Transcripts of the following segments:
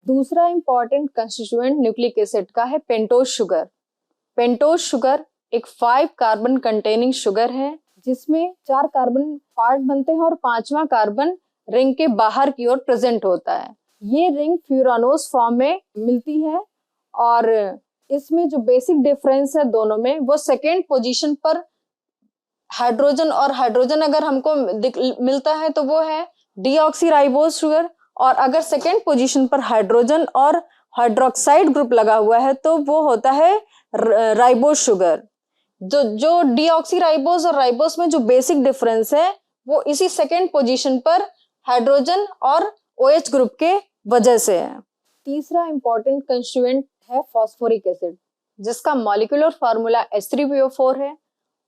दूसरा important constituent nucleic acid का है पेंटोज शुगर। पेंटोज शुगर एक 5 कार्बन कंटेनिंग शुगर है जिसमें 4 कार्बन पार्ट बनते हैं और 5वां कार्बन रिंग के बाहर की ओर प्रेजेंट होता है। ये रिंग फ्यूरानोस फॉर्म में मिलती है और इसमें जो बेसिक डिफरेंस है दोनों में, वो सेकेंड पोजीशन पर हाइड्रोजन और हाइड्रोजन अगर हमको मिलता है तो वो है डीऑक्सीराइबोज शुगर, और अगर सेकेंड पोजीशन पर हाइड्रोजन और हाइड्रोक्साइड ग्रुप लगा हुआ है तो वो होता है राइबोज शुगर। जो डीऑक्सीराइबोज और राइबोज में जो बेसिक डिफरेंस है वो इसी सेकेंड पोजीशन पर हाइड्रोजन और OH ग्रुप के वजह से है। तीसरा इंपॉर्टेंट कंस्टिट्यूएंट है फास्फोरिक एसिड जिसका मॉलिक्यूलर फार्मूला H3PO4 है,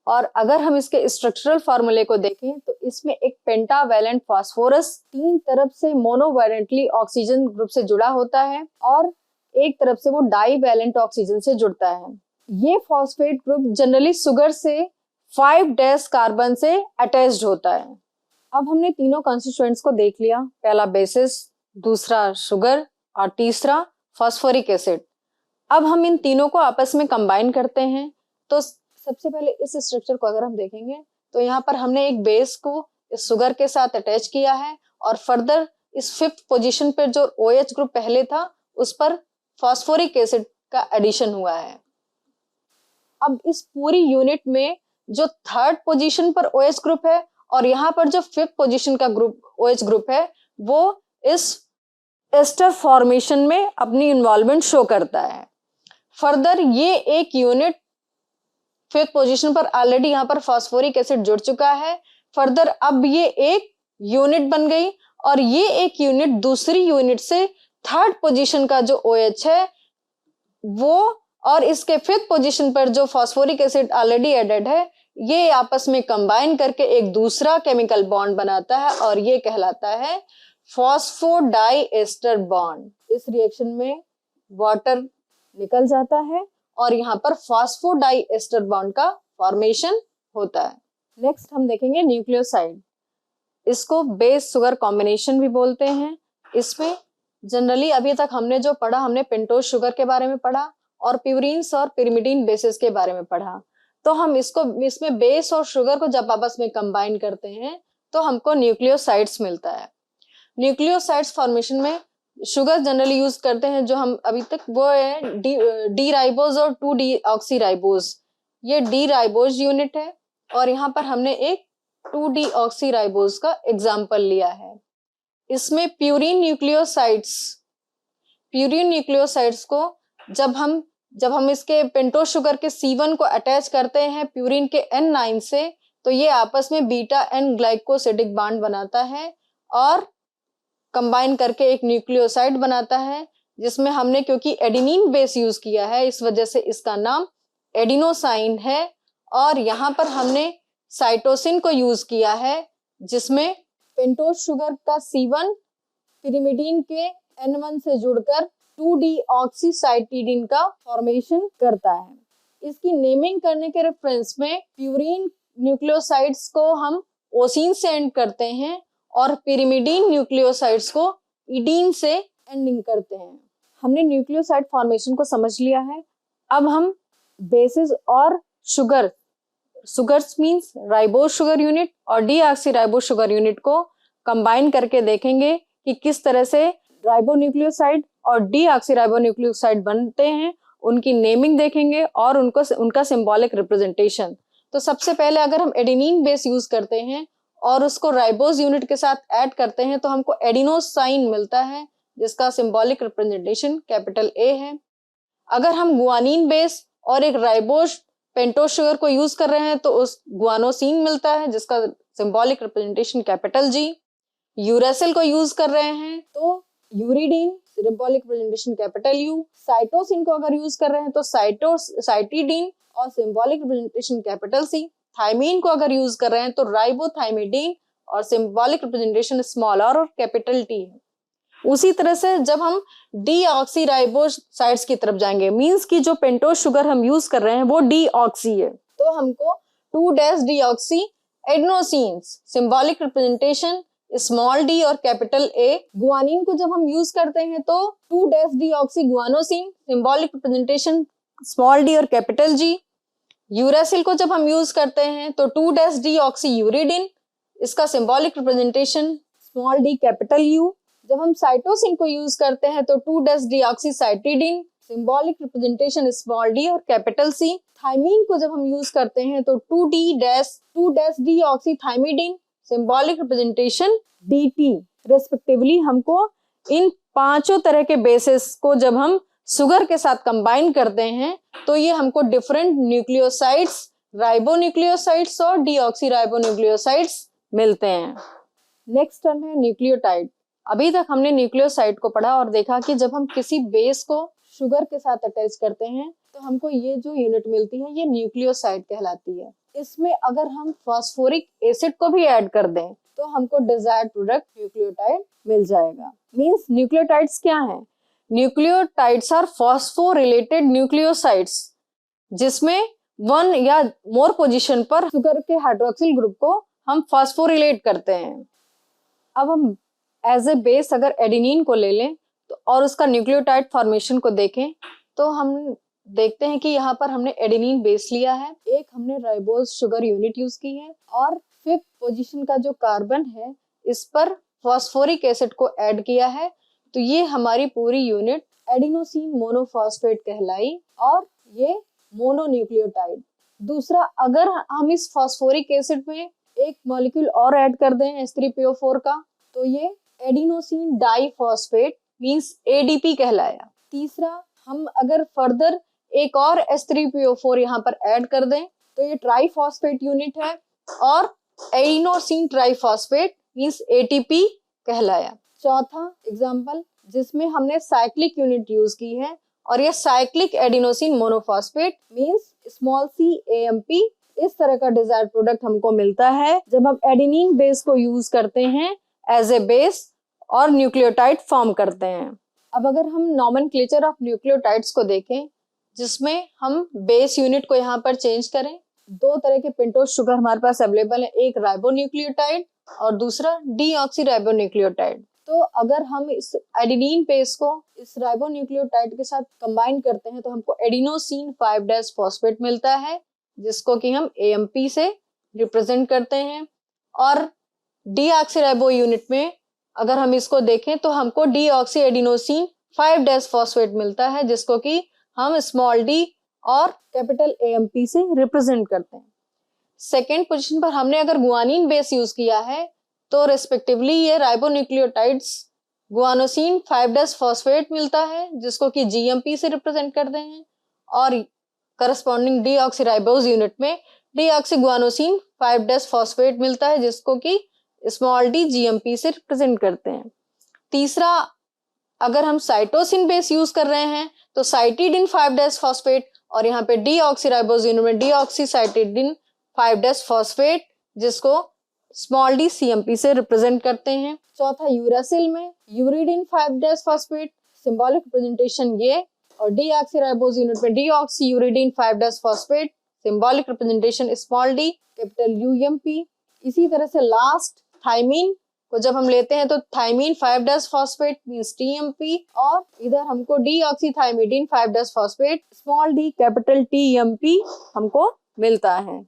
और अगर हम इसके स्ट्रक्चरल फार्मूले को देखें तो इसमें एक पेंटावैलेंट फास्फोरस 3 तरफ से मोनोवैलेंटली ऑक्सीजन ग्रुप से जुड़ा होता है और एक तरफ से वो डाईवैलेंट ऑक्सीजन से जुड़ता है। ये फॉस्फेट ग्रुप जनरली शुगर से 5' कार्बन से अटैच्ड होता है। अब हमने तीनों कॉन्स्टिट्यूएंट्स को देख लिया, पहला बेसिस, दूसरा शुगर और तीसरा फास्फोरिक एसिड। अब हम इन तीनों को आपस में कंबाइन करते हैं। तो सबसे पहले इस स्ट्रक्चर को अगर हम देखेंगे तो यहाँ पर हमने एक बेस को इस शुगर के साथ अटैच किया है और फर्दर इस 5th पोजीशन पर जो OH ग्रुप पहले था उस पर फास्फोरिक एसिड का एडिशन हुआ है। अब इस पूरी यूनिट में जो 3rd पोजीशन पर OH ग्रुप है और यहाँ पर जो 5th पोजीशन का ग्रुप OH ग्रुप है वो इस एस्टर फॉर्मेशन में अपनी इन्वॉल्वमेंट शो करता है। फर्दर ये एक यूनिट 5th पोजीशन पर ऑलरेडी यहाँ पर फास्फोरिक एसिड जुड़ चुका है। फर्दर अब ये एक यूनिट बन गई और ये एक यूनिट दूसरी यूनिट से 3rd पोजीशन का जो OH है वो और इसके 5th पोजीशन पर जो फास्फोरिक एसिड ऑलरेडी एडेड है ये आपस में कंबाइन करके एक दूसरा केमिकल बॉन्ड बनाता है और ये कहलाता है फॉस्फोडाइएस्टर बॉन्ड। इस रिएक्शन में वाटर निकल जाता है और यहाँ पर फॉस्फोडाइएस्टर बॉन्ड का फॉर्मेशन होता है। नेक्स्ट हम देखेंगे न्यूक्लियोसाइड। इसको बेस शुगर कॉम्बिनेशन भी बोलते हैं। इसमें जनरली अभी तक हमने जो पढ़ा, हमने पेंटोज शुगर के बारे में पढ़ा और प्यूरीन्स और पिरिमिडीन बेसिस के बारे में पढ़ा। तो हम इसमें बेस और शुगर को जब आपस में कंबाइन करते हैं तो हमको न्यूक्लियोसाइड्स मिलता है। न्यूक्लियोसाइड्स फॉर्मेशन में शुगर जनरली यूज करते हैं जो हम अभी तक, वो है डी राइबोज और 2-डीऑक्सीराइबोज। ये डी राइबोज यूनिट है और यहाँ पर हमने एक 2-डीऑक्सीराइबोज का एग्जाम्पल लिया है। इसमें प्यूरीन न्यूक्लियोसाइड्स को जब हम इसके पेंटोज शुगर के C1 को अटैच करते हैं प्यूरीन के N9 से तो ये आपस में बीटा N ग्लाइकोसिडिक बॉन्ड बनाता है और कंबाइन करके एक न्यूक्लियोसाइड बनाता है, जिसमें हमने क्योंकि एडेनिन बेस यूज किया है इस वजह से इसका नाम एडिनोसाइन है। और यहाँ पर हमने साइटोसिन को यूज किया है जिसमें पेंटोज शुगर का C1 पिरिमिडीन के N1 से जुड़कर 2-डीऑक्सीसाइटिडीन का फॉर्मेशन करता है। इसकी नेमिंग करने के रेफरेंस में प्यूरीन न्यूक्लियोसाइड्स को हम ओसिन से एंड करते हैं और पिरिमिडीन न्यूक्लियोसाइड्स को इडीन से एंडिंग करते हैं। हमने न्यूक्लियोसाइड फॉर्मेशन को समझ लिया है। अब हम बेसिस और sugars means ribose sugar unit और डीऑक्सीराइबोज शुगर यूनिट को कंबाइन करके देखेंगे कि किस तरह से राइबोन्यूक्लियोसाइड और डीऑक्सीराइबोन्यूक्लियोसाइड बनते हैं, उनकी नेमिंग देखेंगे और उनका सिंबॉलिक रिप्रेजेंटेशन। तो सबसे पहले अगर हम एडेनिन बेस यूज करते हैं और उसको राइबोज यूनिट के साथ ऐड करते हैं तो हमको एडिनोसाइन मिलता है जिसका सिंबॉलिक रिप्रेजेंटेशन A है। अगर हम गुआनिन बेस और एक राइबोज पेंटोज शुगर को यूज कर रहे हैं तो उस गुआनोसिन मिलता है जिसका सिंबॉलिक रिप्रेजेंटेशन G। यूरेसिल को यूज कर रहे हैं तो uridine, symbolic representation U। Cytosine को अगर यूज कर रहे हैं तो साइटिडीन और सिंबॉलिक रिप्रेजेंटेशन C। थाइमीन को अगर यूज कर रहे हैं तो राइबोथाइमिडीन और सिंबॉलिक रिप्रेजेंटेशन और T है। उसी तरह से जब हम डीऑक्सीराइबोज साइड्स की तरफ जाएंगे, मींस कि जो पेंटोज शुगर हम यूज कर रहे हैं वो डीऑक्सी है, तो हमको two deoxy adenosine symbolic representation small d और कैपिटल ए। गुआनिन को जब हम यूज करते हैं तो two deoxy guanosine, symbolic representation small d और कैपिटल जी। यूरासिल को जब हम यूज करते हैं तो 2-डीऑक्सी यूरिडिन, इसका symbolic representation small d capital U. जब हम साइटोसिन को यूज करते हैं तो two deoxy cytidine, symbolic representation small d और कैपिटल सी। थाइमीन को जब हम यूज करते हैं तो two deoxy thymidine, symbolic representation dt respectively. हमको इन पांचों तरह के बेसिस को जब हम शुगर के साथ कंबाइन करते हैं तो ये हमको डिफरेंट न्यूक्लियोसाइड्स, राइबोन्यूक्लियोसाइड्स और डीऑक्सी राइबोन्यूक्लियोसाइड्स मिलते हैं। नेक्स्ट टर्म है न्यूक्लियोटाइड। अभी तक हमने न्यूक्लियोसाइड को पढ़ा और देखा कि जब हम किसी बेस को शुगर के साथ अटैच करते हैं तो हमको ये जो यूनिट मिलती है ये न्यूक्लियोसाइड कहलाती है। इसमें अगर हम फास्फोरिक एसिड को भी ऐड कर दें तो हमको डिजायर्ड प्रोडक्ट न्यूक्लियोटाइड मिल जाएगा। मींस न्यूक्लियोटाइड्स क्या हैं? न्यूक्लियोटाइड्स आर फॉस्फोरिलेटेड न्यूक्लियोसाइड्स जिसमें वन या मोर पोजीशन पर शुगर के हाइड्रोक्सिल ग्रुप को हम फॉस्फोरिलेट करते हैं। अब हम एज ए बेस अगर एडेनिन को ले लें तो और उसका न्यूक्लियोटाइड फॉर्मेशन को देखें तो हम देखते हैं कि यहाँ पर हमने एडेनिन बेस लिया है, एक हमने राइबोज शुगर यूनिट यूज की है और 5th पोजीशन का जो कार्बन है इस पर फॉस्फोरिक एसिड को ऐड किया है। तो ये हमारी पूरी यूनिट एडिनोसिन मोनोफॉस्फेट कहलाई और ये मोनोन्यूक्लियोटाइड। दूसरा, अगर हम इस फॉस्फोरिक एसिड में एक मॉलिक्यूल और ऐड कर दें H3PO4 का तो ये एडिनोसिन डाइफॉस्फेट मींस ADP कहलाया। तीसरा, हम अगर फर्दर एक और H3PO4 यहाँ पर ऐड कर दें तो ये ट्राइफॉस्फेट यूनिट है और एडिनोसिन ट्राइफॉस्फेट मींस ATP कहलाया। चौथा एग्जाम्पल जिसमें हमने साइक्लिक यूनिट यूज की है और ये cyclic adenosine monophosphate means small CAMP। इस तरह का डिजायर्ड प्रोडक्ट हमको मिलता है जब हम एडेनिन बेस को यूज करते हैं एज ए बेस और न्यूक्लियोटाइड फॉर्म करते हैं। अब अगर हम नॉमेनक्लेचर ऑफ न्यूक्लियोटाइड्स को देखें जिसमें हम बेस यूनिट को यहाँ पर चेंज करें, दो तरह के पेंटोज शुगर हमारे पास अवेलेबल है, एक राइबोन्यूक्लियोटाइड और दूसरा डीऑक्सी राइबोन्यूक्लियोटाइड। तो अगर हम इस एडेनिन बेस को इस राइबोन्यूक्लियोटाइड के साथ कंबाइन करते हैं तो हमको एडिनोसिन 5-फॉस्फेट मिलता है जिसको कि हम AMP से रिप्रेजेंट करते हैं। और डीऑक्सी राइबो यूनिट में अगर हम इसको देखें तो हमको डीऑक्सी एडिनोसिन 5-फॉस्फेट मिलता है जिसको कि हम स्मॉल d और कैपिटल AMP से रिप्रेजेंट करते हैं। सेकेंड पोजीशन पर हमने अगर गुआनिन बेस यूज किया है तो रेस्पेक्टिवली ये राइबोन्यूक्लियोटाइड्स गुआनोसिन 5-फॉस्फेट मिलता है जिसको कि GMP से रिप्रेजेंट करते हैं और करस्पॉन्डिंग डीऑक्सी राइबोज यूनिट में डीऑक्सी गुआनोसिन 5-फॉस्फेट मिलता है जिसको कि स्मॉल d GMP से रिप्रेजेंट करते हैं। तीसरा, अगर हम साइटोसिन बेस यूज कर रहे हैं तो साइटिडिन 5-फॉस्फेट और यहाँ पे डीऑक्सी राइबोज यूनिट में डीऑक्सी साइटिडिन 5-फॉस्फेट जिसको स्मॉल d CMP से रिप्रेजेंट करते हैं। चौथा, यूरासिल में यूरिडिन 5-फॉस्फेट, सिंबॉलिक रिप्रेजेंटेशन ये, और डीऑक्सी राइबोज यूनिट में deoxy uridine five phosphate, symbolic representation small d capital UMP। इसी तरह से लास्ट थाइमीन को जब हम लेते हैं तो थाइमीन 5-फॉस्फेट मींस TMP और इधर हमको deoxy thymidine five phosphate small d capital TMP हमको मिलता है।